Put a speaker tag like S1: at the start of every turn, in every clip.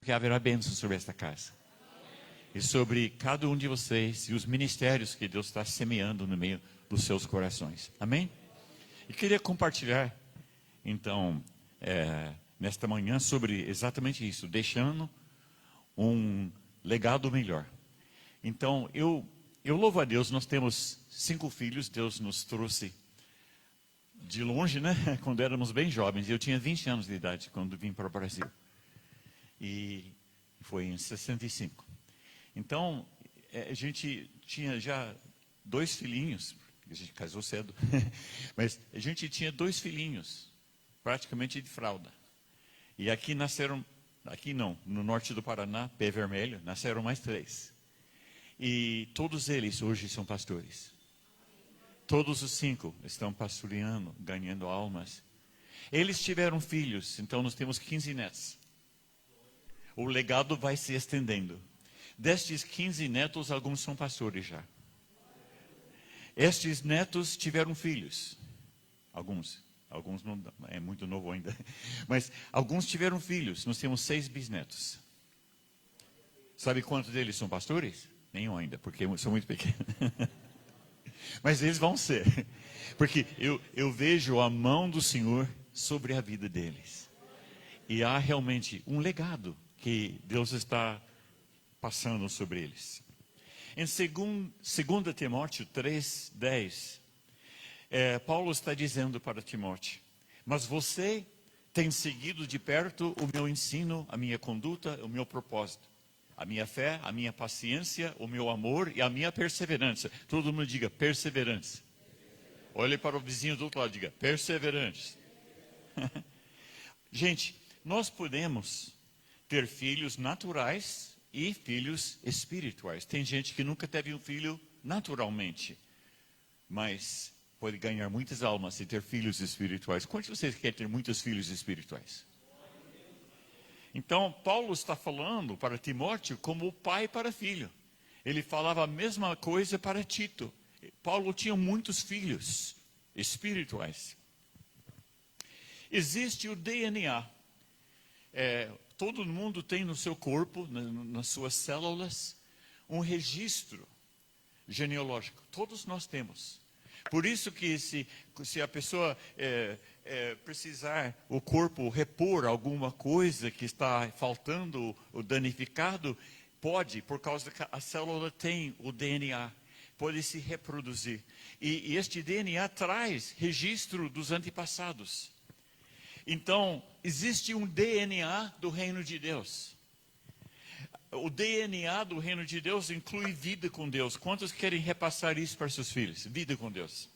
S1: que haverá bênção sobre esta casa. E sobre cada um de vocês e os ministérios que Deus está semeando no meio dos seus corações. Amém? E queria compartilhar, então, nesta manhã sobre exatamente isso, deixando um legado melhor. Então, eu louvo a Deus, nós temos 5 filhos, Deus nos trouxe de longe, né? Quando éramos bem jovens. Eu tinha 20 anos de idade quando vim para o Brasil. E foi em 65. Então, a gente tinha já 2 filhinhos, a gente casou cedo, mas a gente tinha 2 filhinhos, praticamente de fralda. E aqui nasceram, aqui não, no norte do Paraná, Pé Vermelho, nasceram mais 3. E todos eles hoje são pastores. Todos os 5 estão pastoreando, ganhando almas. Eles tiveram filhos, então nós temos 15 netos. O legado vai se estendendo. Destes 15 netos, alguns são pastores já. Estes netos tiveram filhos. Alguns não, é muito novo ainda. Mas alguns tiveram filhos. Nós temos 6 bisnetos. Sabe quantos deles são pastores? Nenhum ainda, porque são muito pequenos. Mas eles vão ser. Porque eu vejo a mão do Senhor sobre a vida deles. E há realmente um legado que Deus está passando sobre eles. Em 2 Timóteo 3:10, Paulo está dizendo para Timóteo: mas você tem seguido de perto o meu ensino, a minha conduta, o meu propósito, a minha fé, a minha paciência, o meu amor e a minha perseverança. Todo mundo diga perseverança. Olhe para o vizinho do outro lado e diga perseverança. Gente, nós podemos ter filhos naturais e filhos espirituais. Tem gente que nunca teve um filho naturalmente, mas pode ganhar muitas almas e ter filhos espirituais. Quantos de vocês querem ter muitos filhos espirituais? Então, Paulo está falando para Timóteo como o pai para filho. Ele falava a mesma coisa para Tito. Paulo tinha muitos filhos espirituais. Existe o DNA. Todo mundo tem no seu corpo, nas suas células, um registro genealógico. Todos nós temos. Por isso que se a pessoa precisar, o corpo repor alguma coisa que está faltando ou danificado, pode, por causa que a célula tem o DNA, pode se reproduzir. E este DNA traz registro dos antepassados. Então, existe um DNA do reino de Deus. O DNA do reino de Deus inclui vida com Deus. Quantos querem repassar isso para seus filhos? Vida com Deus.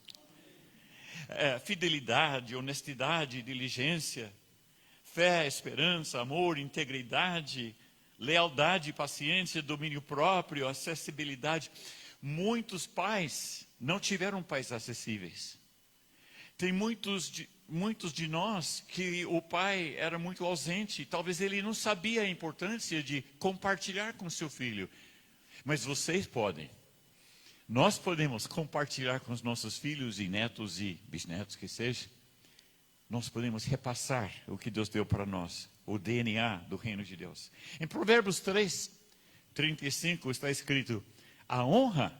S1: Fidelidade, honestidade, diligência, fé, esperança, amor, integridade, lealdade, paciência, domínio próprio, acessibilidade. Muitos pais não tiveram pais acessíveis. Tem muitos de nós que o pai era muito ausente, talvez ele não sabia a importância de compartilhar com seu filho. Mas vocês podem. Nós podemos compartilhar com os nossos filhos e netos e bisnetos que seja. Nós podemos repassar o que Deus deu para nós, o DNA do reino de Deus. Em Provérbios 3:35 está escrito: a honra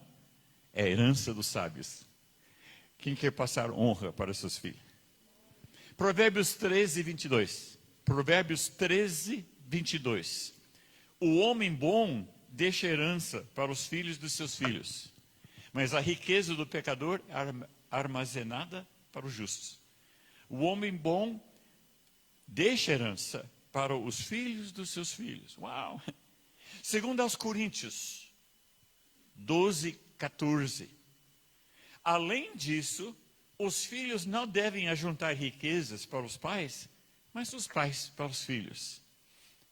S1: é a herança dos sábios. Quem quer passar honra para seus filhos? Provérbios 13:22. Provérbios 13:22. O homem bom deixa herança para os filhos dos seus filhos, mas a riqueza do pecador é armazenada para os justos. O homem bom deixa herança para os filhos dos seus filhos. Uau! Segundo aos Coríntios 12:14. Além disso, os filhos não devem ajuntar riquezas para os pais, mas os pais para os filhos.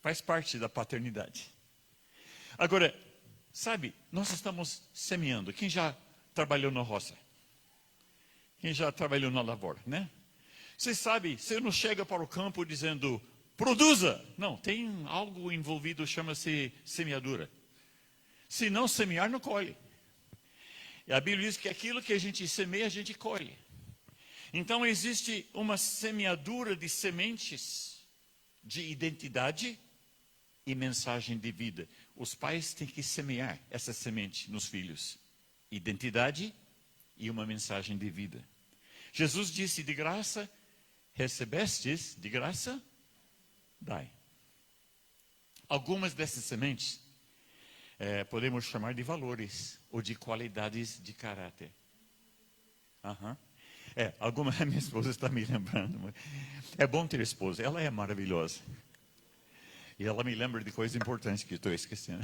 S1: Faz parte da paternidade. Agora, sabe, nós estamos semeando. Quem já trabalhou na roça? Quem já trabalhou na lavoura, né? Você sabe, você não chega para o campo dizendo, produza. Não, tem algo envolvido, chama-se semeadura. Se não semear, não colhe. E a Bíblia diz que aquilo que a gente semeia, a gente colhe. Então existe uma semeadura de sementes de identidade, e mensagem de vida. Os pais têm que semear essa semente nos filhos. Identidade e uma mensagem de vida. Jesus disse, de graça recebestes, de graça dai. Algumas dessas sementes podemos chamar de valores ou de qualidades de caráter. A minha esposa está me lembrando. É bom ter esposa, ela é maravilhosa. E ela me lembra de coisas importantes que eu estou esquecendo.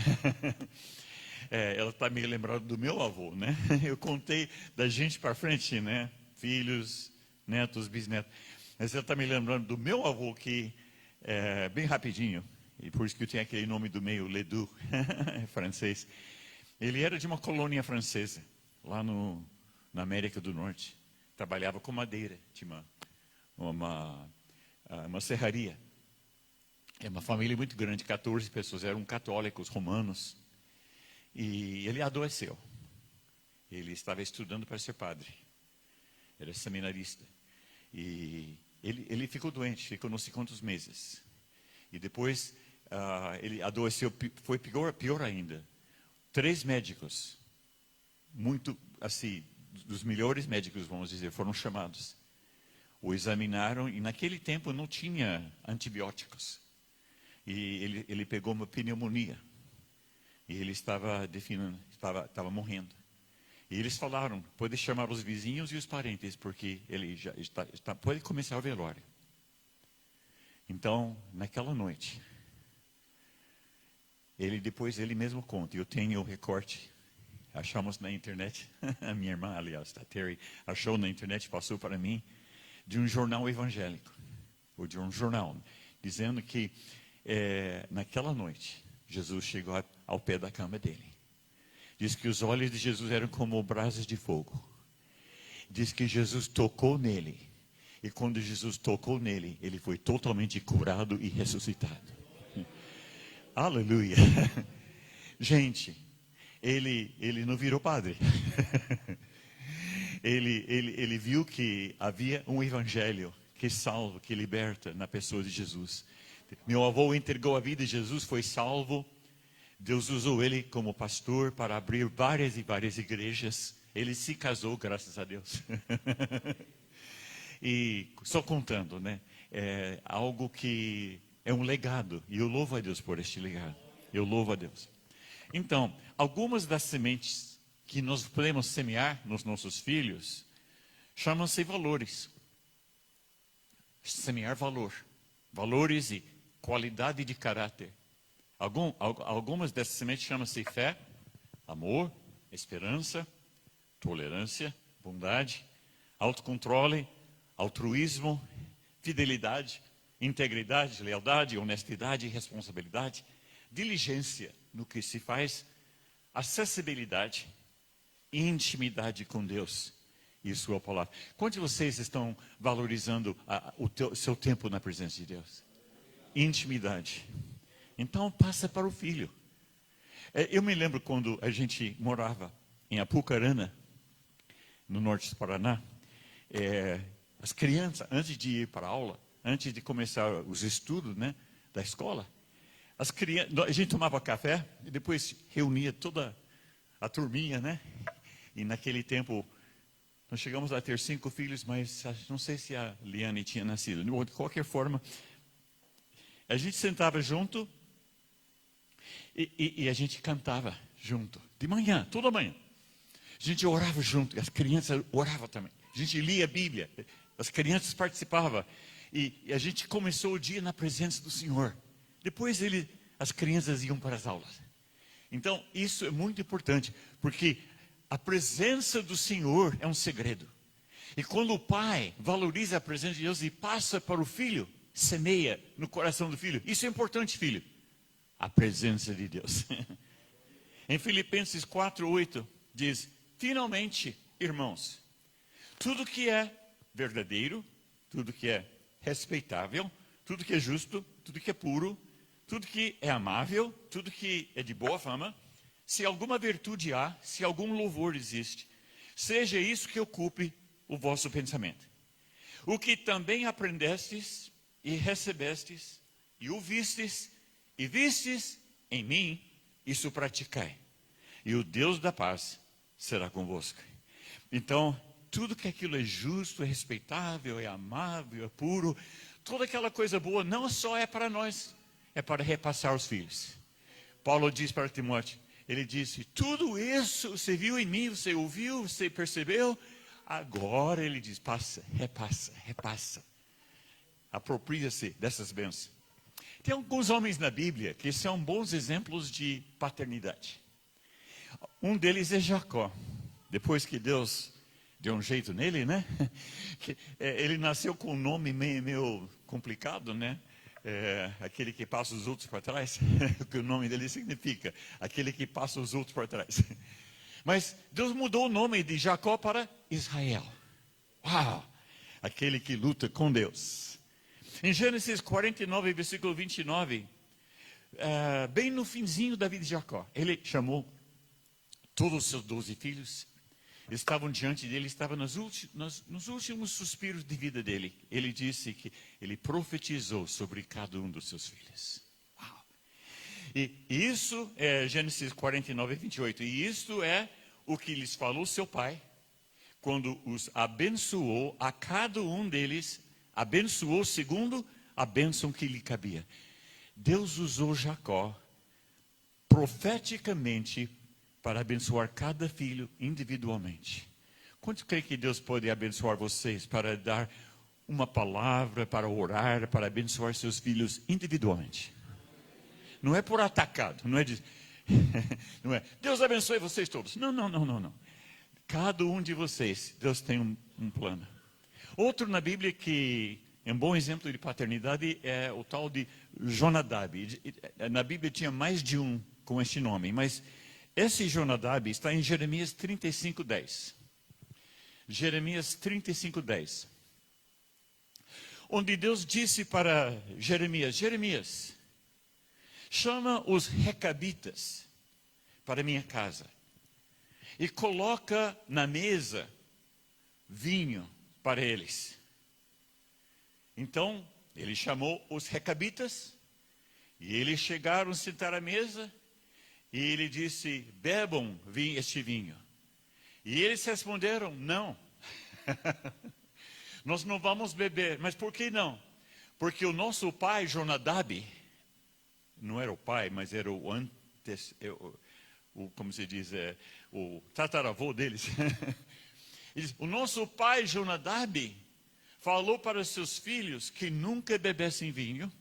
S1: Ela está me lembrando do meu avô, né? Eu contei da gente para frente, né? Filhos, netos, bisnetos. Mas ela está me lembrando do meu avô, que bem rapidinho, e por isso que eu tenho aquele nome do meio, Ledoux, francês. Ele era de uma colônia francesa, lá na América do Norte. Trabalhava com madeira, tinha uma serraria. É uma família muito grande, 14 pessoas, eram católicos, romanos. E ele adoeceu. Ele estava estudando para ser padre. Era seminarista. E ele ficou doente, ficou não sei quantos meses. E depois ele adoeceu, foi pior ainda. 3 médicos, muito assim, dos melhores médicos, vamos dizer, foram chamados. O examinaram e naquele tempo não tinha antibióticos. E ele pegou uma pneumonia. E ele estava estava morrendo. E eles falaram, pode chamar os vizinhos e os parentes, porque ele já pode começar o velório. Então, naquela noite, ele mesmo conta, eu tenho o recorte, achamos na internet, a minha irmã, aliás, a Terry, achou na internet, passou para mim, de um jornal evangélico, ou de um jornal, dizendo que naquela noite, Jesus chegou ao pé da cama dele. Diz que os olhos de Jesus eram como brasas de fogo. Diz que Jesus tocou nele. E quando Jesus tocou nele, ele foi totalmente curado e ressuscitado. Aleluia. Gente, ele não virou padre. Ele viu que havia um evangelho que salva, que liberta na pessoa de Jesus. Meu avô entregou a vida, Jesus foi salvo. Deus usou ele como pastor para abrir várias e várias igrejas. Ele se casou, graças a Deus. E só contando, né? É algo que é um legado. E eu louvo a Deus por este legado. Eu louvo a Deus. Então, algumas das sementes que nós podemos semear nos nossos filhos chamam-se valores. Semear valor. Valores e qualidade de caráter. Algumas dessas sementes chamam-se fé, amor, esperança, tolerância, bondade, autocontrole, altruísmo, fidelidade, integridade, lealdade, honestidade, responsabilidade, diligência no que se faz, acessibilidade e intimidade com Deus e sua palavra. Quantos de vocês estão valorizando o seu tempo na presença de Deus? Intimidade. Então passa para o filho. Eu me lembro quando a gente morava em Apucarana, no norte do Paraná, as crianças, antes de ir para a aula, antes de começar os estudos, né, da escola, a gente tomava café e depois reunia toda a turminha, né? E naquele tempo, nós chegamos a ter 5 filhos, mas não sei se a Liane tinha nascido. De qualquer forma, a gente sentava junto e a gente cantava junto, de manhã, toda manhã. A gente orava junto, e as crianças oravam também. A gente lia a Bíblia, as crianças participavam. E a gente começou o dia na presença do Senhor. Depois as crianças iam para as aulas. Então, isso é muito importante, porque a presença do Senhor é um segredo. E quando o pai valoriza a presença de Deus e passa para o filho, semeia no coração do filho. Isso é importante, filho. A presença de Deus. Em Filipenses 4:8 diz: finalmente, irmãos, tudo que é verdadeiro, tudo que é respeitável, tudo que é justo, tudo que é puro, tudo que é amável, tudo que é de boa fama, se alguma virtude há, se algum louvor existe, seja isso que ocupe o vosso pensamento. O que também aprendestes e recebestes e ouvistes e vistes em mim, isso praticai. E o Deus da paz será convosco. Então, tudo que aquilo é justo, é respeitável, é amável, é puro, toda aquela coisa boa não só é para nós, é para repassar aos filhos. Paulo diz para Timóteo, ele disse, tudo isso você viu em mim, você ouviu, você percebeu, agora ele diz, passa, repassa, repassa. Apropria-se dessas bênçãos. Tem alguns homens na Bíblia que são bons exemplos de paternidade. Um deles é Jacó. Depois que Deus deu um jeito nele, né? Ele nasceu com um nome meio complicado, né? Aquele que passa os outros para trás. O que o nome dele significa? Aquele que passa os outros para trás. Mas Deus mudou o nome de Jacó para Israel. Uau! Aquele que luta com Deus. Em Gênesis 49, versículo 29, bem no finzinho da vida de Jacó, ele chamou todos os seus 12 filhos, estavam diante dele, estavam nos últimos suspiros de vida dele. Ele disse que ele profetizou sobre cada um dos seus filhos. Uau! E isso é Gênesis 49, 28. E isto é o que lhes falou seu pai, quando os abençoou, a cada um deles, abençoou segundo a bênção que lhe cabia. Deus usou Jacó profeticamente para abençoar cada filho individualmente. Quantos creem que Deus pode abençoar vocês para dar uma palavra, para orar, para abençoar seus filhos individualmente? Não é por atacado, não é Deus abençoe vocês todos. Não. Cada um de vocês, Deus tem um plano. Outro na Bíblia que é um bom exemplo de paternidade é o tal de Jonadab. Na Bíblia tinha mais de um com este nome, mas esse Jonadab está em Jeremias 35:10. Jeremias 35:10. Onde Deus disse para Jeremias, Jeremias, chama os recabitas para minha casa e coloca na mesa vinho para eles. Então, ele chamou os recabitas e eles chegaram a sentar à mesa. E ele disse, bebam este vinho. E eles responderam, não. Nós não vamos beber. Mas por que não? Porque o nosso pai, Jonadab, não era o pai, mas era como se diz, o tataravô deles. O nosso pai, Jonadab, falou para seus filhos que nunca bebessem vinho,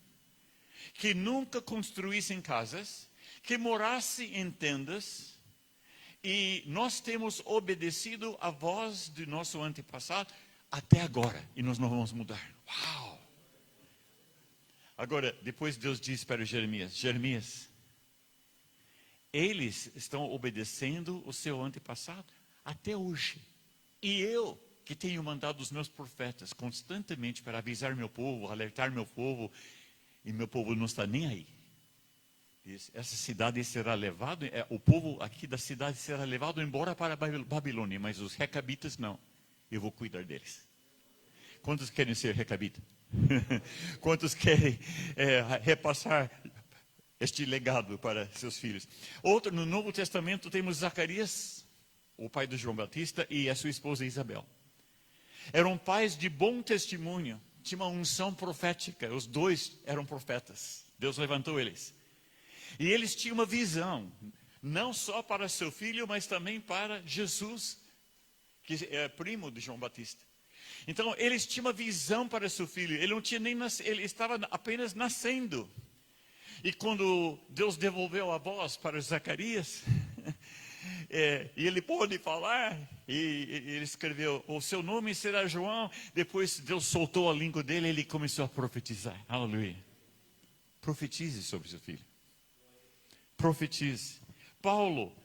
S1: que nunca construíssem casas, que morasse em tendas, e nós temos obedecido a voz do nosso antepassado até agora, e nós não vamos mudar. Uau! Agora, depois Deus diz para Jeremias, Jeremias, eles estão obedecendo o seu antepassado até hoje. E eu, que tenho mandado os meus profetas constantemente para avisar meu povo, alertar meu povo, e meu povo não está nem aí. Essa cidade será levado, o povo aqui da cidade será levado embora para a Babilônia, mas os recabitas não. Eu vou cuidar deles. Quantos querem ser recabitas? Quantos querem repassar este legado para seus filhos? Outro, no Novo Testamento temos Zacarias, o pai de João Batista, e a sua esposa Isabel. Eram pais de bom testemunho, tinha uma unção profética, os dois eram profetas. Deus levantou eles. E eles tinham uma visão, não só para seu filho, mas também para Jesus, que é primo de João Batista. Então, eles tinham uma visão para seu filho. Ele não tinha nem ele estava apenas nascendo. E quando Deus devolveu a voz para Zacarias, e ele pôde falar, e ele escreveu, o seu nome será João. Depois Deus soltou a língua dele e ele começou a profetizar. Aleluia. Profetize sobre seu filho. Profetize. Paulo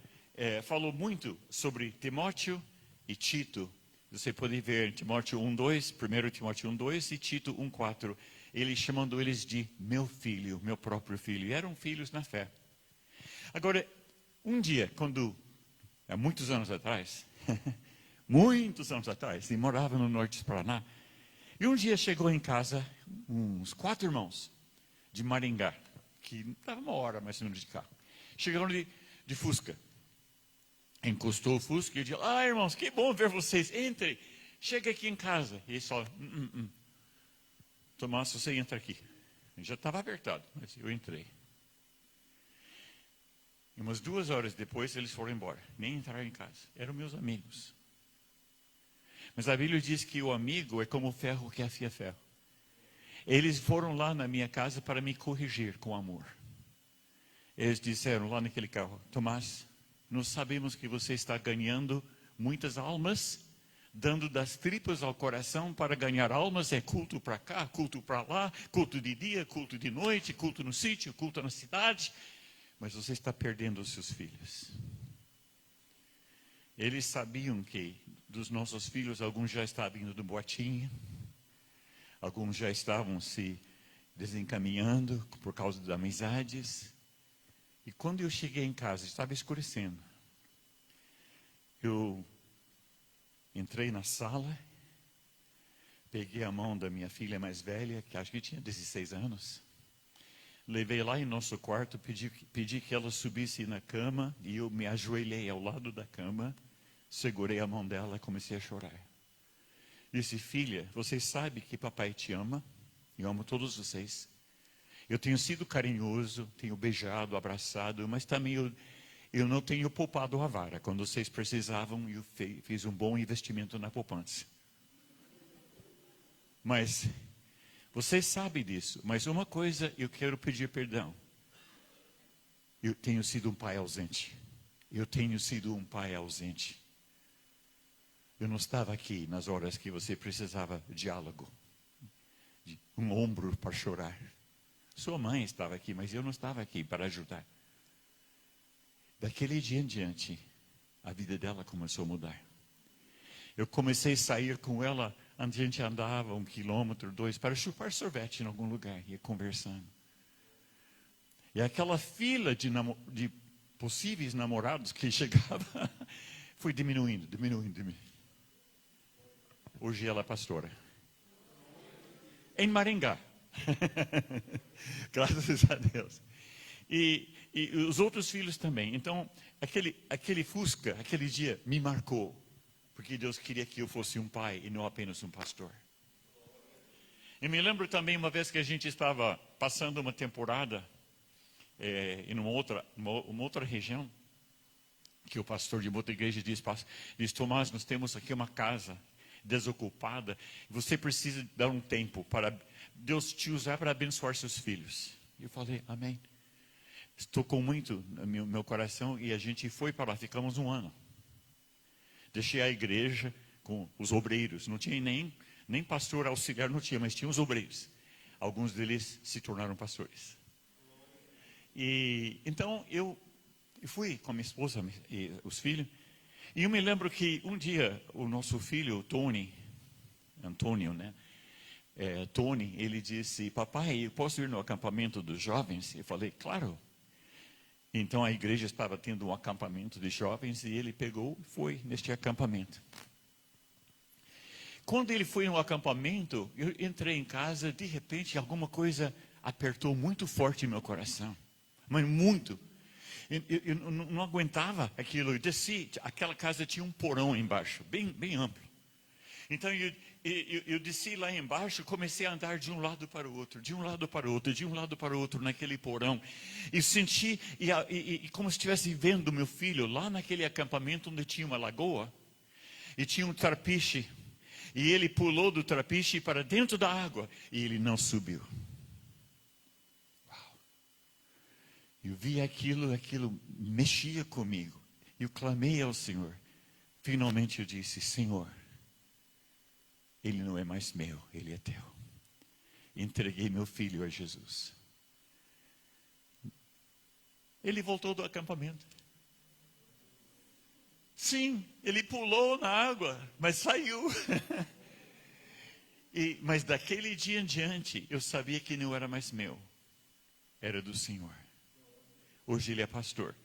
S1: falou muito sobre Timóteo e Tito. Você pode ver Timóteo 1:2, 1 Timóteo 1:2 e Tito 1:4. Ele chamando eles de meu filho, meu próprio filho. E eram filhos na fé. Agora, um dia, há muitos anos atrás, e morava no norte do Paraná. E um dia chegou em casa uns 4 irmãos de Maringá. que estava uma hora mais ou menos de carro. Chegaram de Fusca. Encostou o Fusca e disse, irmãos, que bom ver vocês. Entre, chega aqui em casa. E ele só, Tomás, você entra aqui. Eu já estava apertado, mas eu entrei. E umas 2 horas depois, eles foram embora. Nem entraram em casa. Eram meus amigos. Mas a Bíblia diz que o amigo é como o ferro que afia ferro. Eles foram lá na minha casa para me corrigir com amor. Eles disseram lá naquele carro, Tomás, nós sabemos que você está ganhando muitas almas, dando das tripas ao coração para ganhar almas, é culto para cá, culto para lá, culto de dia, culto de noite, culto no sítio, culto na cidade, mas você está perdendo os seus filhos. Eles sabiam que dos nossos filhos, alguns já estavam indo do boatinho, alguns já estavam se desencaminhando por causa das amizades. E quando eu cheguei em casa, estava escurecendo. Eu entrei na sala, peguei a mão da minha filha mais velha, que acho que tinha 16 anos. Levei lá em nosso quarto, pedi que ela subisse na cama, e eu me ajoelhei ao lado da cama, segurei a mão dela e comecei a chorar. Disse, filha, você sabe que papai te ama, eu amo todos vocês. Eu tenho sido carinhoso, tenho beijado, abraçado, mas também eu não tenho poupado a vara. Quando vocês precisavam, eu fiz um bom investimento na poupança. Mas vocês sabem disso. Mas uma coisa, eu quero pedir perdão. Eu tenho sido um pai ausente. Eu tenho sido um pai ausente. Eu não estava aqui nas horas que você precisava de diálogo. De um ombro para chorar. Sua mãe estava aqui, mas eu não estava aqui para ajudar. Daquele dia em diante, a vida dela começou a mudar. Eu comecei a sair com ela, a gente andava 1 quilômetro, 2, para chupar sorvete em algum lugar, ia conversando. E aquela fila de possíveis namorados que chegava, foi diminuindo. Hoje ela é pastora. Em Maringá. Graças a Deus. E os outros filhos também. Então, aquele Fusca, aquele dia, me marcou. Porque Deus queria que eu fosse um pai e não apenas um pastor. Eu me lembro também uma vez que a gente estava passando uma temporada em uma outra região, que o pastor de uma outra igreja diz, Tomás, nós temos aqui uma casa desocupada, você precisa dar um tempo para Deus te usar para abençoar seus filhos. E eu falei, amém. Tocou muito no meu coração e a gente foi para lá, ficamos 1 ano. Deixei a igreja com os obreiros, não tinha nem pastor auxiliar, não tinha, mas tinha os obreiros. Alguns deles se tornaram pastores. E então eu fui com a minha esposa e os filhos. E eu me lembro que um dia o nosso filho, Antônio, né? Tony, ele disse, papai, eu posso ir no acampamento dos jovens? Eu falei, claro. Então a igreja estava tendo um acampamento de jovens e ele pegou e foi neste acampamento. Quando ele foi no acampamento, eu entrei em casa, de repente alguma coisa apertou muito forte meu coração. Mas muito. Eu não aguentava aquilo. Eu desci, aquela casa tinha um porão embaixo, bem amplo. Então eu desci lá embaixo, comecei a andar de um lado para o outro, de um lado para o outro, de um lado para o outro naquele porão. E senti, como se estivesse vendo meu filho lá naquele acampamento onde tinha uma lagoa. E tinha um trapiche. E ele pulou do trapiche para dentro da água. E ele não subiu. Uau. Eu vi aquilo mexia comigo. Eu clamei ao Senhor. Finalmente eu disse, Senhor, ele não é mais meu, ele é teu. Entreguei meu filho a Jesus. Ele voltou do acampamento. Sim, ele pulou na água, mas saiu. Mas daquele dia em diante, eu sabia que não era mais meu. Era do Senhor. Hoje ele é pastor.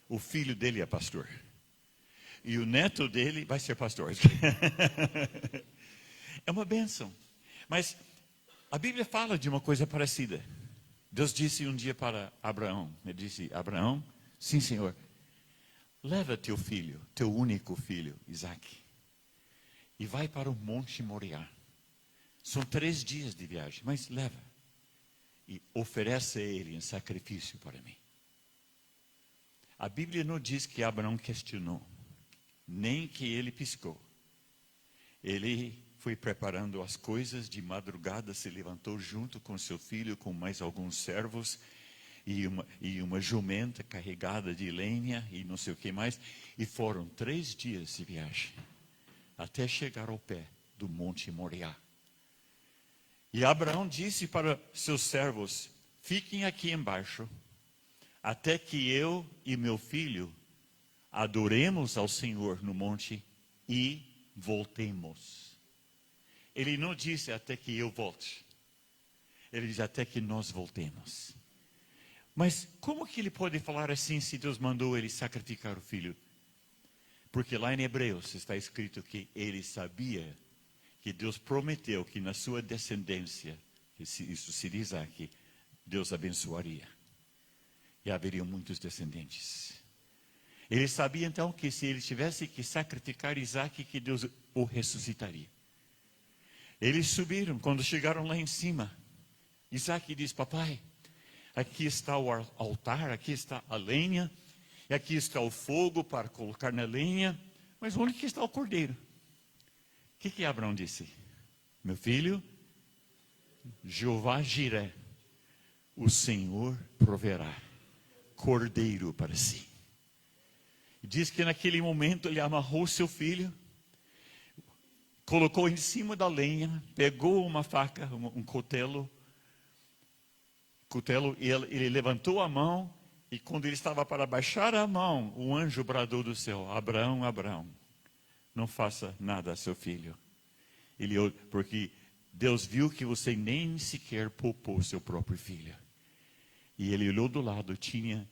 S1: O filho dele é pastor. E o neto dele vai ser pastor. É uma bênção. Mas a Bíblia fala de uma coisa parecida. Deus disse um dia para Abraão, ele disse, Abraão, sim, Senhor, leva teu filho, teu único filho, Isaque, e vai para o Monte Moriá. São 3 dias de viagem, mas leva. E oferece a ele em sacrifício para mim. A Bíblia não diz que Abraão questionou, nem que ele piscou. Ele foi preparando as coisas, de madrugada se levantou junto com seu filho, com mais alguns servos, e uma jumenta carregada de lenha, e não sei o que mais. E foram 3 dias de viagem, até chegar ao pé do Monte Moriá. E Abraão disse para seus servos, fiquem aqui embaixo, até que eu e meu filho adoremos ao Senhor no monte e voltemos. Ele não disse até que eu volte. Ele diz até que nós voltemos. Mas como que ele pode falar assim se Deus mandou ele sacrificar o filho? Porque lá em Hebreus está escrito que ele sabia que Deus prometeu que na sua descendência, isso se diz aqui, Deus abençoaria. E haveriam muitos descendentes. Ele sabia então que se ele tivesse que sacrificar Isaque, que Deus o ressuscitaria. Eles subiram, quando chegaram lá em cima, Isaque diz, papai, aqui está o altar, aqui está a lenha, e aqui está o fogo para colocar na lenha, mas onde que está o cordeiro? O que Abraão disse? Meu filho, Jeová Jiré, o Senhor proverá cordeiro para si. E diz que naquele momento ele amarrou seu filho, colocou em cima da lenha, pegou uma faca, um cutelo, e ele levantou a mão, e quando ele estava para baixar a mão, o anjo bradou do céu, Abraão, Abraão, não faça nada a seu filho. Porque Deus viu que você nem sequer poupou seu próprio filho. E ele olhou do lado, tinha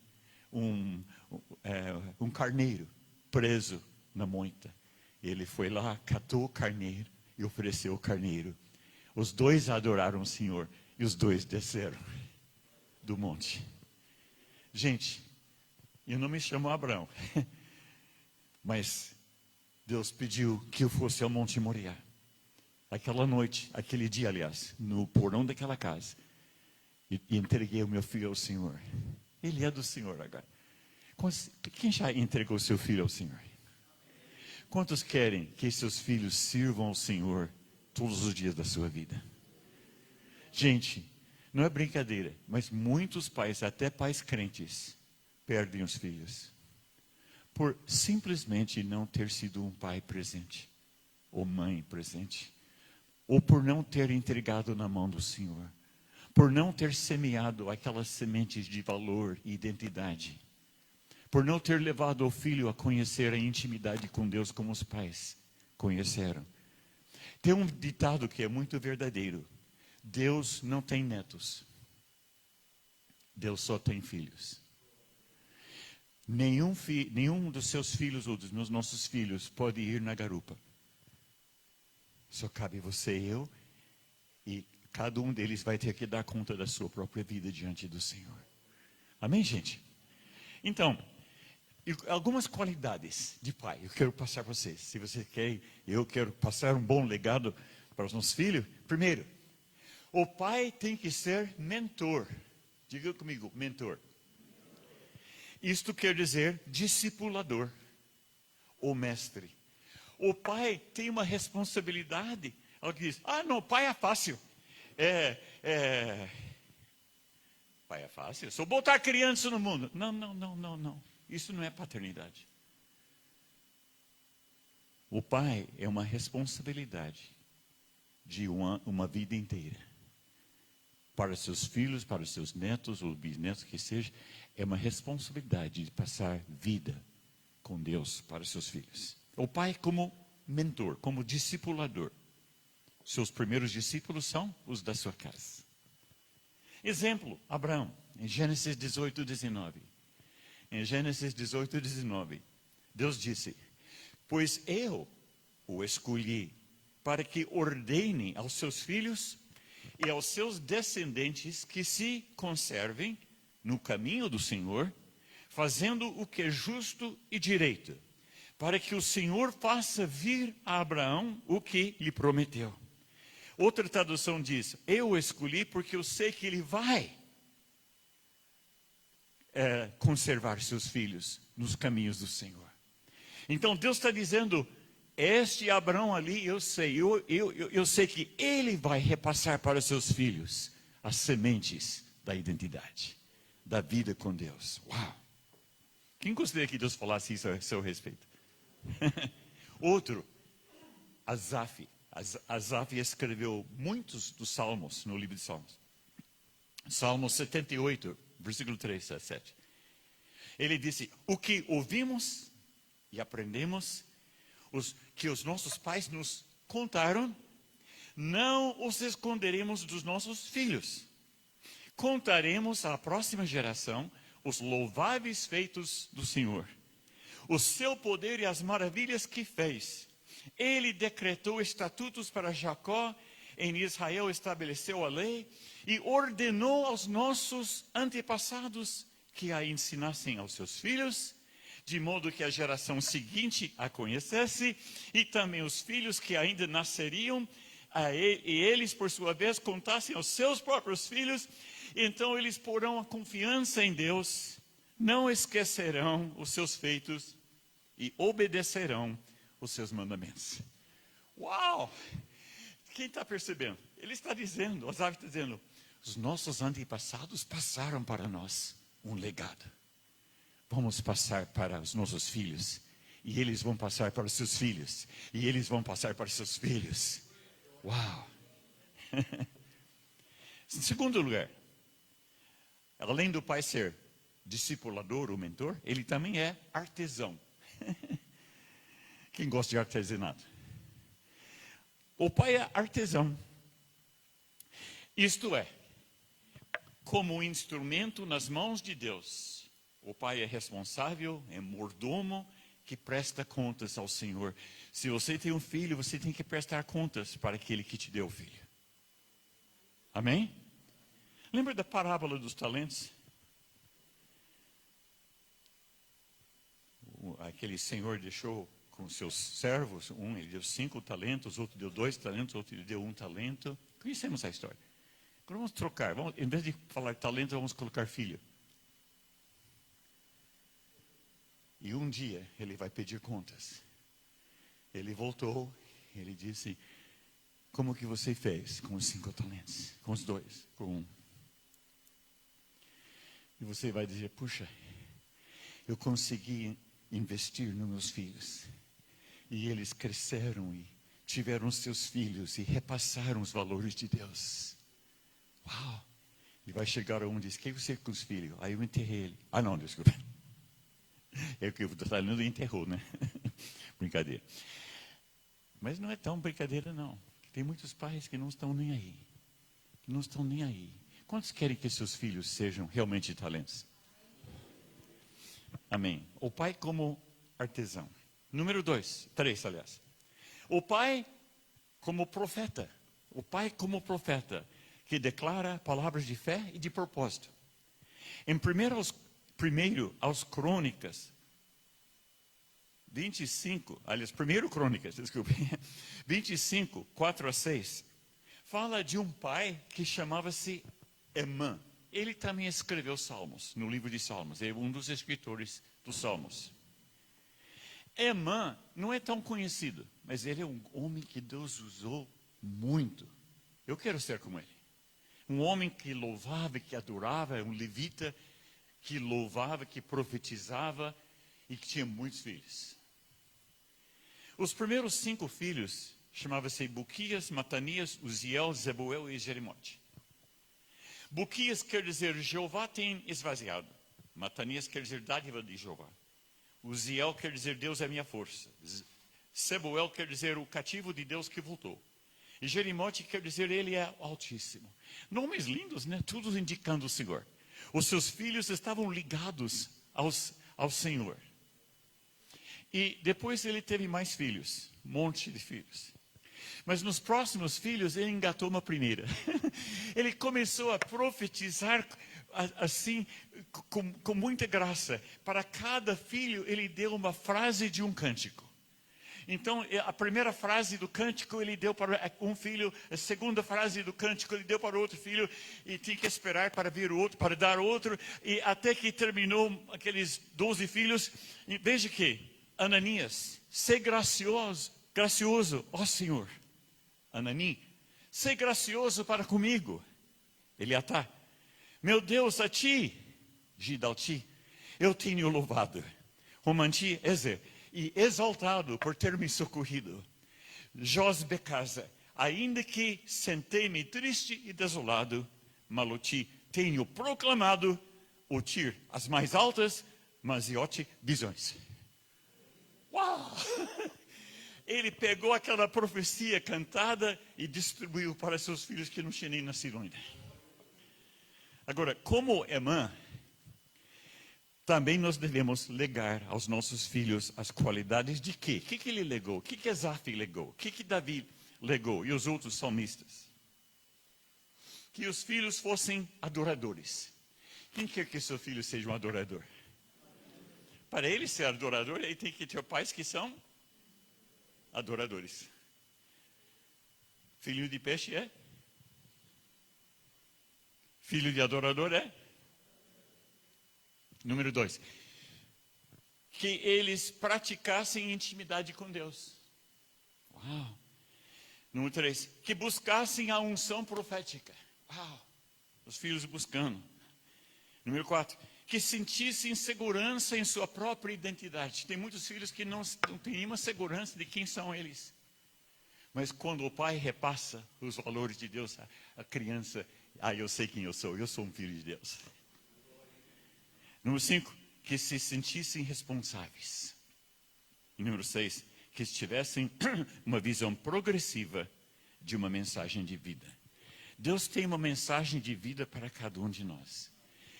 S1: um carneiro preso na moita. Ele foi lá, catou o carneiro e ofereceu o carneiro. Os 2 adoraram o Senhor e os 2 desceram do monte. Gente, eu não me chamo Abraão, mas Deus pediu que eu fosse ao Monte Moriá. Aquela noite, aquele dia, aliás, no porão daquela casa, e entreguei o meu filho ao Senhor. Ele é do Senhor agora. Quem já entregou seu filho ao Senhor? Quantos querem que seus filhos sirvam ao Senhor todos os dias da sua vida? Gente, não é brincadeira, mas muitos pais, até pais crentes, perdem os filhos por simplesmente não ter sido um pai presente, ou mãe presente, ou por não ter entregado na mão do Senhor, por não ter semeado aquelas sementes de valor e identidade, por não ter levado o filho a conhecer a intimidade com Deus como os pais conheceram. Tem um ditado que é muito verdadeiro: Deus não tem netos, Deus só tem filhos. Nenhum dos seus filhos ou dos nossos filhos pode ir na garupa. Só cabe você e eu, e cada um deles vai ter que dar conta da sua própria vida diante do Senhor. Amém, gente? Então, algumas qualidades de pai eu quero passar para vocês. Se você quer, eu quero passar um bom legado para os nossos filhos. Primeiro, o pai tem que ser mentor. Diga comigo, mentor. Isto quer dizer discipulador ou mestre. O pai tem uma responsabilidade. Alguém diz, não, pai é fácil. Pai é fácil. Só botar criança no mundo. Não. Isso não é paternidade. O pai é uma responsabilidade de uma vida inteira. Para seus filhos, para seus netos ou bisnetos que seja, é uma responsabilidade de passar vida com Deus para seus filhos. O pai como mentor, como discipulador. Seus primeiros discípulos são os da sua casa. Exemplo, Abraão, em Gênesis 18:19. Em Gênesis 18:19, Deus disse, pois eu o escolhi para que ordene aos seus filhos e aos seus descendentes que se conservem no caminho do Senhor, fazendo o que é justo e direito, para que o Senhor faça vir a Abraão o que lhe prometeu. Outra tradução diz: eu o escolhi porque eu sei que ele vai conservar seus filhos nos caminhos do Senhor. Então Deus está dizendo: este Abraão ali, eu sei que ele vai repassar para os seus filhos as sementes da identidade, da vida com Deus. Uau! Quem gostaria que Deus falasse isso a seu respeito? Outro, Asaf. Asaf escreveu muitos dos salmos no livro de Salmos. Salmo 78, versículo 3 a 7. Ele disse: o que ouvimos e aprendemos, que os nossos pais nos contaram, não os esconderemos dos nossos filhos. Contaremos à próxima geração os louváveis feitos do Senhor, o seu poder e as maravilhas que fez. Ele decretou estatutos para Jacó, em Israel estabeleceu a lei e ordenou aos nossos antepassados que a ensinassem aos seus filhos, de modo que a geração seguinte a conhecesse, e também os filhos que ainda nasceriam, e eles, por sua vez, contassem aos seus próprios filhos. Então eles porão a confiança em Deus, não esquecerão os seus feitos e obedecerão os seus mandamentos. Uau! Quem está percebendo? Ele está dizendo, Asaf está dizendo: os nossos antepassados passaram para nós um legado. Vamos passar para os nossos filhos, e eles vão passar para os seus filhos, e eles vão passar para os seus filhos. Uau! Em segundo lugar, além do pai ser discipulador ou mentor, ele também é artesão. Quem gosta de artesanato? O pai é artesão. Isto é, como um instrumento nas mãos de Deus. O pai é responsável, é mordomo, que presta contas ao Senhor. Se você tem um filho, você tem que prestar contas para aquele que te deu o filho. Amém? Lembra da parábola dos talentos? Aquele senhor deixou com seus servos, ele deu 5 talentos, outro deu 2 talentos, outro deu 1 talento. Conhecemos a história. Agora vamos trocar, em vez de falar talento, vamos colocar filho. E um dia ele vai pedir contas. Ele voltou, ele disse: como que você fez com os 5 talentos? Com os 2, com 1. E você vai dizer: puxa, eu consegui investir nos meus filhos. E eles cresceram e tiveram seus filhos e repassaram os valores de Deus. Uau! E vai chegar a um e diz: o que você fez com os filhos? Aí eu enterrei ele. Ah, não, desculpa. É o que o talento enterrou, né? Brincadeira. Mas não é tão brincadeira, não. Tem muitos pais que não estão nem aí. Não estão nem aí. Quantos querem que seus filhos sejam realmente talentos? Amém. O pai como artesão. Número 3, aliás. O pai como profeta. O pai como profeta, que declara palavras de fé e de propósito. Em primeiro aos Crônicas 25, aliás, 1 Crônicas, desculpe, 25, 4 a 6, fala de um pai que chamava-se Emã. Ele também escreveu Salmos, no livro de Salmos, é um dos escritores dos Salmos. Emã não é tão conhecido, mas ele é um homem que Deus usou muito. Eu quero ser como ele. Um homem que louvava, que adorava, um levita que louvava, que profetizava e que tinha muitos filhos. Os primeiros 5 filhos chamavam-se Buquias, Matanias, Uziel, Zebuel e Jerimote. Buquias quer dizer Jeová tem esvaziado. Matanias quer dizer dádiva de Jeová. Uziel quer dizer Deus é minha força. Zebuel quer dizer o cativo de Deus que voltou. E Jerimote quer dizer ele é altíssimo. Nomes lindos, né? Todos indicando o Senhor. Os seus filhos estavam ligados ao Senhor. E depois ele teve mais filhos, um monte de filhos. Mas nos próximos filhos, ele engatou uma primeira. Ele começou a profetizar assim, com muita graça. Para cada filho, ele deu uma frase de um cântico. Então, a primeira frase do cântico ele deu para um filho, a segunda frase do cântico ele deu para outro filho, e tinha que esperar para vir o outro, para dar outro, e até que terminou aqueles 12 filhos. E veja que, Ananias, ser gracioso, ó Senhor. Anani, ser gracioso para comigo. Eliatá, meu Deus, a ti, Gidalti, eu tenho louvado. Romanti, Ezer, e exaltado por ter me socorrido. Josbecasa, ainda que sentei-me triste e desolado, Maloti, tenho proclamado, Otir, as mais altas, Maziote, visões. Uau! Ele pegou aquela profecia cantada e distribuiu para seus filhos que não tinham nem nascido ainda. Agora, como irmã, também nós devemos legar aos nossos filhos as qualidades de quê? O que ele legou? O que Asaf legou? O que Davi legou? E os outros salmistas? Que os filhos fossem adoradores. Quem quer que seu filho seja um adorador? Para ele ser adorador, ele tem que ter pais que são adoradores. Filho de peixe é? Filho de adorador é? Número 2, que eles praticassem intimidade com Deus. Uau! Número 3, que buscassem a unção profética. Uau! Os filhos buscando. Número 4, que sentissem segurança em sua própria identidade. Tem muitos filhos que não têm nenhuma segurança de quem são eles. Mas quando o pai repassa os valores de Deus, a criança, eu sei quem eu sou um filho de Deus. Número 5, que se sentissem responsáveis. E número 6, que tivessem uma visão progressiva de uma mensagem de vida. Deus tem uma mensagem de vida para cada um de nós.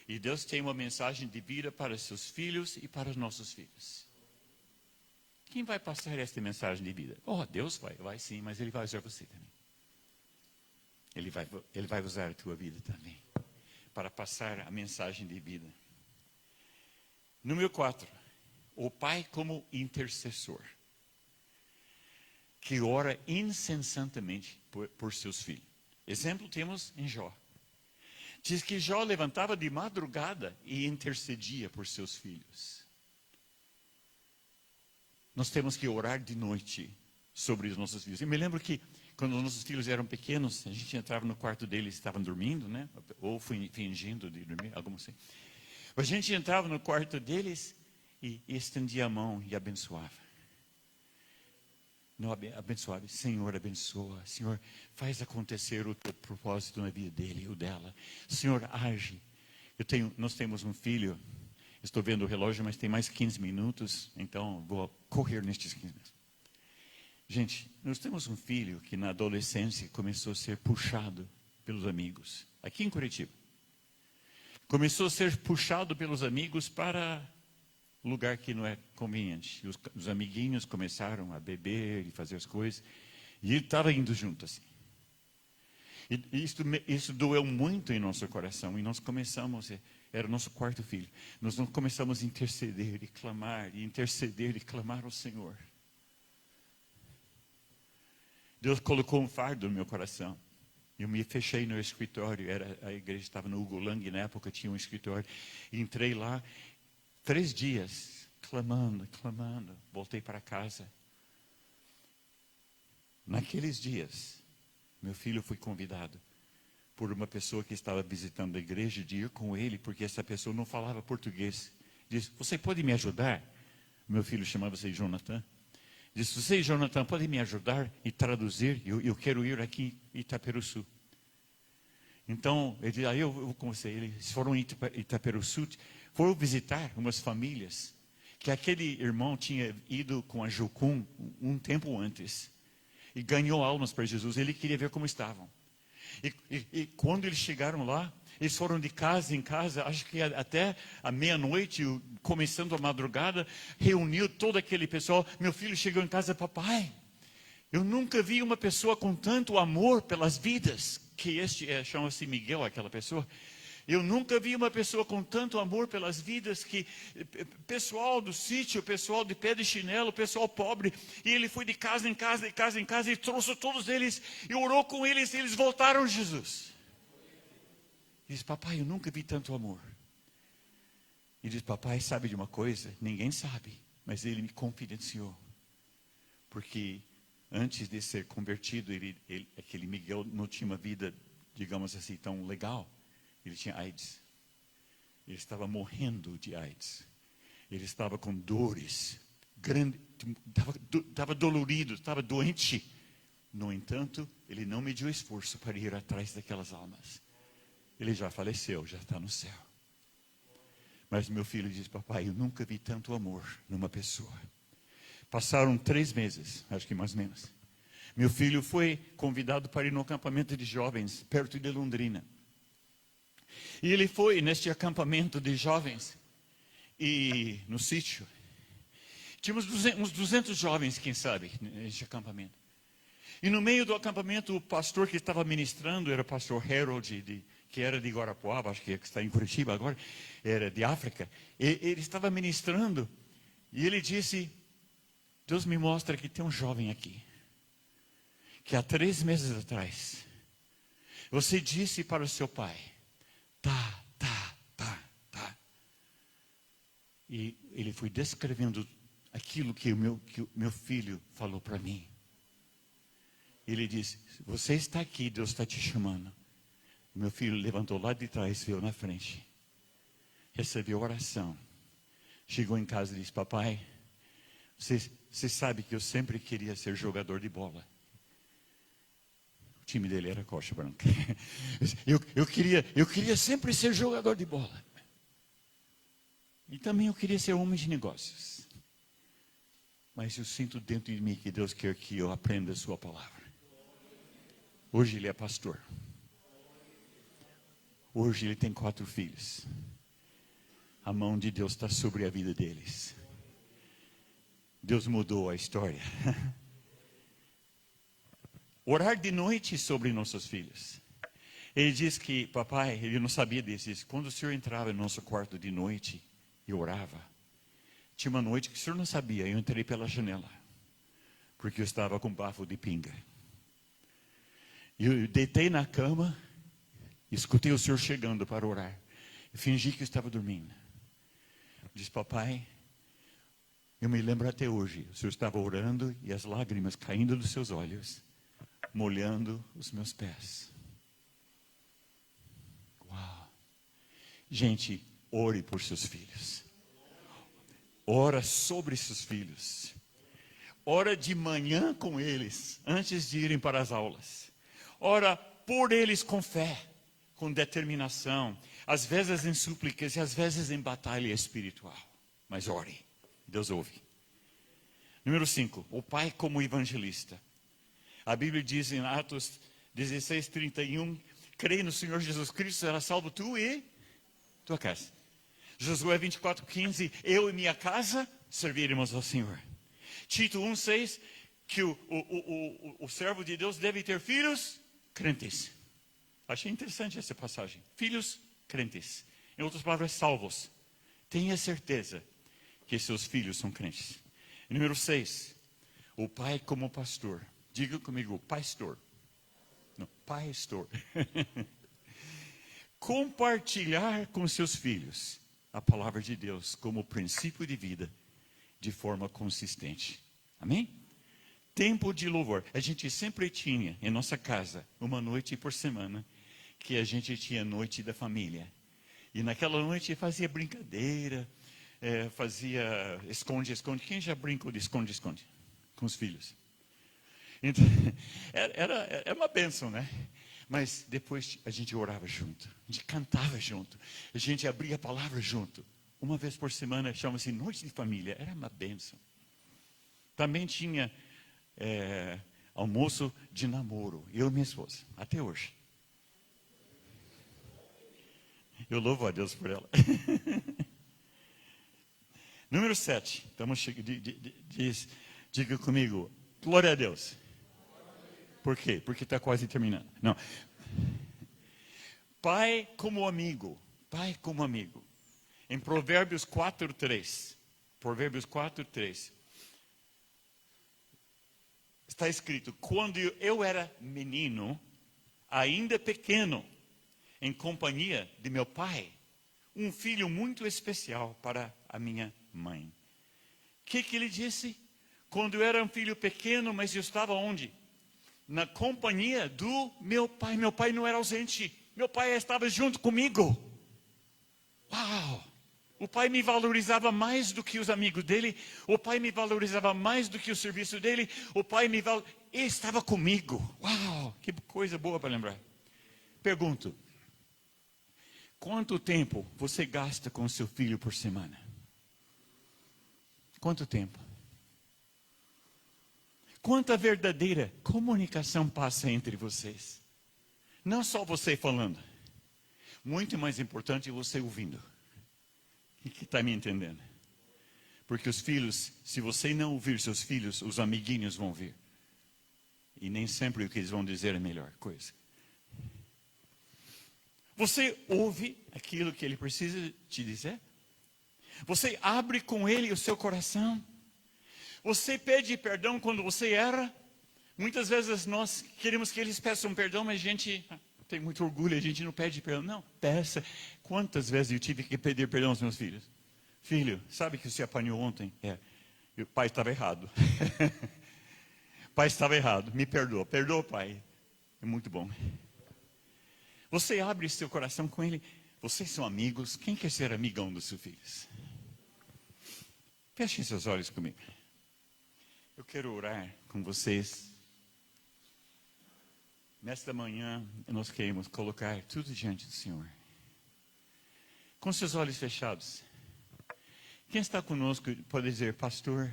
S1: E Deus tem uma mensagem de vida para seus filhos e para os nossos filhos. Quem vai passar esta mensagem de vida? Deus vai sim, mas Ele vai usar você também. Ele vai usar a tua vida também, para passar a mensagem de vida. Número 4, o pai como intercessor, que ora incessantemente por seus filhos. Exemplo temos em Jó. Diz que Jó levantava de madrugada e intercedia por seus filhos. Nós temos que orar de noite sobre os nossos filhos. Eu me lembro que quando os nossos filhos eram pequenos, a gente entrava no quarto deles, estavam dormindo, né? Ou fingindo de dormir, algo assim. A gente entrava no quarto deles e estendia a mão e abençoava. Não abençoava, Senhor abençoa, Senhor faz acontecer o teu propósito na vida dele e o dela. Senhor age. Nós temos um filho, estou vendo o relógio, mas tem mais 15 minutos, então vou correr nestes 15 minutos. Gente, nós temos um filho que na adolescência começou a ser puxado pelos amigos, aqui em Curitiba. Começou a ser puxado pelos amigos para lugar que não é conveniente. Os amiguinhos começaram a beber e fazer as coisas. E ele estava indo junto assim. E isso doeu muito em nosso coração. E nós começamos, era o nosso quarto filho. Nós começamos a interceder e clamar ao Senhor. Deus colocou um fardo no meu coração. Eu me fechei no escritório, a igreja estava no Hugo Lang, na época tinha um escritório. Entrei lá, 3 dias, clamando, voltei para casa. Naqueles dias, meu filho foi convidado por uma pessoa que estava visitando a igreja de ir com ele, porque essa pessoa não falava português. Disse, você pode me ajudar? Meu filho chamava-se Jonathan. Disse, você, Jonathan, pode me ajudar e traduzir? Eu quero ir aqui em Itaperuçu. Então, aí eu comecei. Eles foram em Itaperuçu, foram visitar umas famílias, que aquele irmão tinha ido com a Jucum um tempo antes, e ganhou almas para Jesus. Ele queria ver como estavam. E quando eles chegaram lá, eles foram de casa em casa, acho que até a meia-noite, começando a madrugada, reuniu todo aquele pessoal. Meu filho chegou em casa, papai, Eu nunca vi uma pessoa com tanto amor pelas vidas, que chama-se Miguel, aquela pessoa. Eu nunca vi uma pessoa com tanto amor pelas vidas, que pessoal do sítio, pessoal de pé de chinelo, pessoal pobre, e ele foi de casa em casa, de casa em casa, e trouxe todos eles, e orou com eles, e eles voltaram a Jesus. E diz: papai, eu nunca vi tanto amor. E diz: papai, sabe de uma coisa? Ninguém sabe, mas ele me confidenciou. Porque antes de ser convertido, aquele Miguel não tinha uma vida, digamos assim, tão legal. Ele tinha AIDS. Ele estava morrendo de AIDS. Ele estava com dores, estava dolorido, estava doente. No entanto, ele não mediu esforço para ir atrás daquelas almas. Ele já faleceu, já está no céu. Mas meu filho diz: papai, eu nunca vi tanto amor numa pessoa. Passaram 3 meses, acho que mais ou menos. Meu filho foi convidado para ir no acampamento de jovens, perto de Londrina. E ele foi neste acampamento de jovens, e no sítio. Tínhamos uns 200 jovens, quem sabe, neste acampamento. E no meio do acampamento, o pastor que estava ministrando era o pastor Harold, que era de Guarapuava, acho que está em Curitiba agora, era de África. Ele estava ministrando, e ele disse: Deus me mostra que tem um jovem aqui, que há 3 meses atrás, você disse para o seu pai, tá. E ele foi descrevendo aquilo que o meu filho falou para mim. Ele disse: você está aqui, Deus está te chamando. Meu filho levantou lá de trás, veio na frente, recebeu oração, chegou em casa e disse: papai, você sabe que eu sempre queria ser jogador de bola. O time dele era Coxa Branca. Eu queria sempre ser jogador de bola. E também eu queria ser homem de negócios. Mas eu sinto dentro de mim que Deus quer que eu aprenda a sua palavra. Hoje ele é pastor. Hoje ele tem 4 filhos. A mão de Deus está sobre a vida deles. Deus mudou a história. Orar de noite sobre nossos filhos. Ele diz que, papai, ele não sabia disso. Diz, quando o senhor entrava no nosso quarto de noite e orava, tinha uma noite que o senhor não sabia, eu entrei pela janela, porque eu estava com bafo de pinga. Eu deitei na cama, escutei o senhor chegando para orar. Eu fingi que eu estava dormindo. Diz, papai, eu me lembro até hoje, o senhor estava orando e as lágrimas caindo dos seus olhos, molhando os meus pés. Uau! Gente, ore por seus filhos. Ora sobre seus filhos. Ora de manhã com eles, antes de irem para as aulas. Ora por eles com fé, com determinação. Às vezes em súplicas e às vezes em batalha espiritual. Mas ore, Deus ouve. Número 5, o pai como evangelista. A Bíblia diz em Atos 16:31, creia no Senhor Jesus Cristo, será salvo tu e tua casa. Josué 24:15, eu e minha casa serviremos ao Senhor. Tito 1:6, que o servo de Deus deve ter filhos crentes. Achei interessante essa passagem. Filhos crentes. Em outras palavras, salvos. Tenha certeza que seus filhos são crentes. E número 6, o pai como pastor. Diga comigo, pastor. Não, pastor. Compartilhar com seus filhos a palavra de Deus como princípio de vida de forma consistente. Amém? Tempo de louvor. A gente sempre tinha em nossa casa uma noite por semana que a gente tinha noite da família. E naquela noite fazia brincadeira, fazia esconde-esconde. Quem já brincou de esconde-esconde com os filhos? Então, era uma bênção, né? Mas depois a gente orava junto, a gente cantava junto, a gente abria a palavra junto. Uma vez por semana, chama-se Noite de Família, era uma bênção. Também tinha almoço de namoro, eu e minha esposa, até hoje. Eu louvo a Deus por ela. Número 7, diga comigo, glória a Deus. Por quê? Porque está quase terminando. Não. Pai como amigo. Pai como amigo. Em Provérbios 4:3. Provérbios 4:3. Está escrito: quando eu era menino, ainda pequeno, em companhia de meu pai, um filho muito especial para a minha mãe. O que ele disse? Quando eu era um filho pequeno, mas eu estava onde? Na companhia do meu pai. Meu pai não era ausente. Meu pai estava junto comigo. Uau! O pai me valorizava mais do que os amigos dele. O pai me valorizava mais do que o serviço dele. O pai me valorizava. Ele estava comigo. Uau! Que coisa boa para lembrar. Pergunto: quanto tempo você gasta com seu filho por semana? Quanto tempo? Quanta verdadeira comunicação passa entre vocês? Não só você falando. Muito mais importante é você ouvindo. Que está me entendendo? Porque os filhos, se você não ouvir seus filhos, os amiguinhos vão vir. E nem sempre o que eles vão dizer é a melhor coisa. Você ouve aquilo que ele precisa te dizer? Você abre com ele o seu coração? Você pede perdão quando você erra? Muitas vezes nós queremos que eles peçam perdão, mas a gente tem muito orgulho, a gente não pede perdão. Não, peça. Quantas vezes eu tive que pedir perdão aos meus filhos? Filho, sabe que você apanhou ontem? E o pai estava errado. Pai estava errado, me perdoa. Perdoa, pai. É muito bom. Você abre seu coração com ele. Vocês são amigos. Quem quer ser amigão dos seus filhos? Fechem seus olhos comigo. Eu quero orar com vocês. Nesta manhã, nós queremos colocar tudo diante do Senhor. Com seus olhos fechados. Quem está conosco pode dizer: pastor,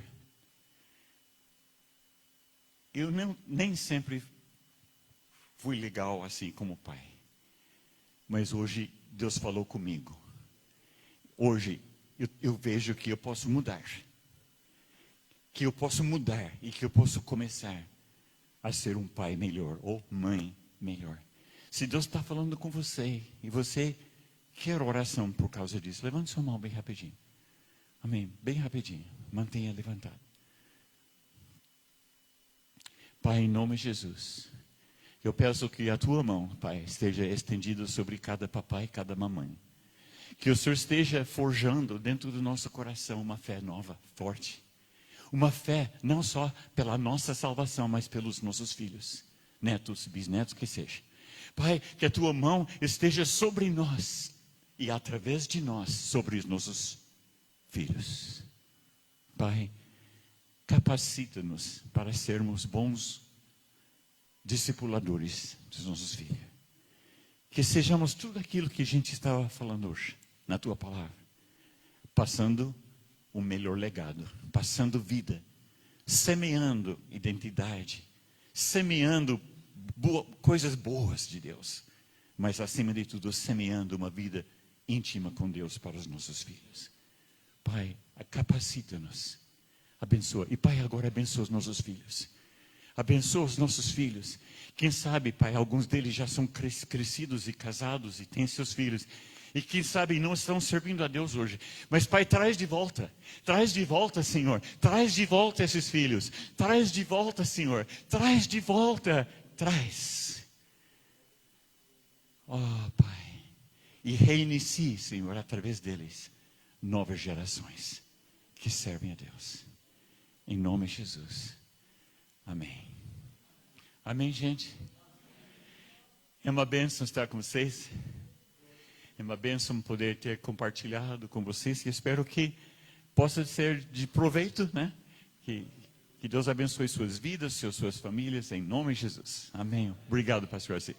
S1: eu nem sempre fui legal assim como pai. Mas hoje Deus falou comigo. Hoje eu vejo que eu posso mudar. Que eu posso mudar e que eu posso começar a ser um pai melhor ou mãe melhor. Se Deus está falando com você e você quer oração por causa disso, levante sua mão bem rapidinho. Amém? Bem rapidinho. Mantenha levantado. Pai, em nome de Jesus, eu peço que a tua mão, Pai, esteja estendida sobre cada papai e cada mamãe. Que o Senhor esteja forjando dentro do nosso coração uma fé nova, forte. Uma fé não só pela nossa salvação, mas pelos nossos filhos, netos, bisnetos, que seja. Pai, que a tua mão esteja sobre nós e através de nós sobre os nossos filhos. Pai, capacita-nos para sermos bons discipuladores dos nossos filhos. Que sejamos tudo aquilo que a gente estava falando hoje, na tua palavra. Passando o melhor legado, passando vida, semeando identidade, semeando coisas boas de Deus, mas acima de tudo, semeando uma vida íntima com Deus para os nossos filhos. Pai, capacita-nos, abençoa. E Pai, agora abençoa os nossos filhos. Abençoa os nossos filhos. Quem sabe, Pai, alguns deles já são crescidos e casados e têm seus filhos. E quem sabe não estão servindo a Deus hoje. Mas Pai, traz de volta, Senhor. Traz de volta esses filhos. Traz de volta, Senhor. Traz de volta. Traz. Oh, Pai. E reinicie, Senhor, através deles, novas gerações que servem a Deus. Em nome de Jesus. Amém. Amém, gente? É uma bênção estar com vocês. É uma bênção poder ter compartilhado com vocês. E espero que possa ser de proveito, né? Que Deus abençoe suas vidas, suas famílias, em nome de Jesus. Amém. Obrigado, pastor Arci.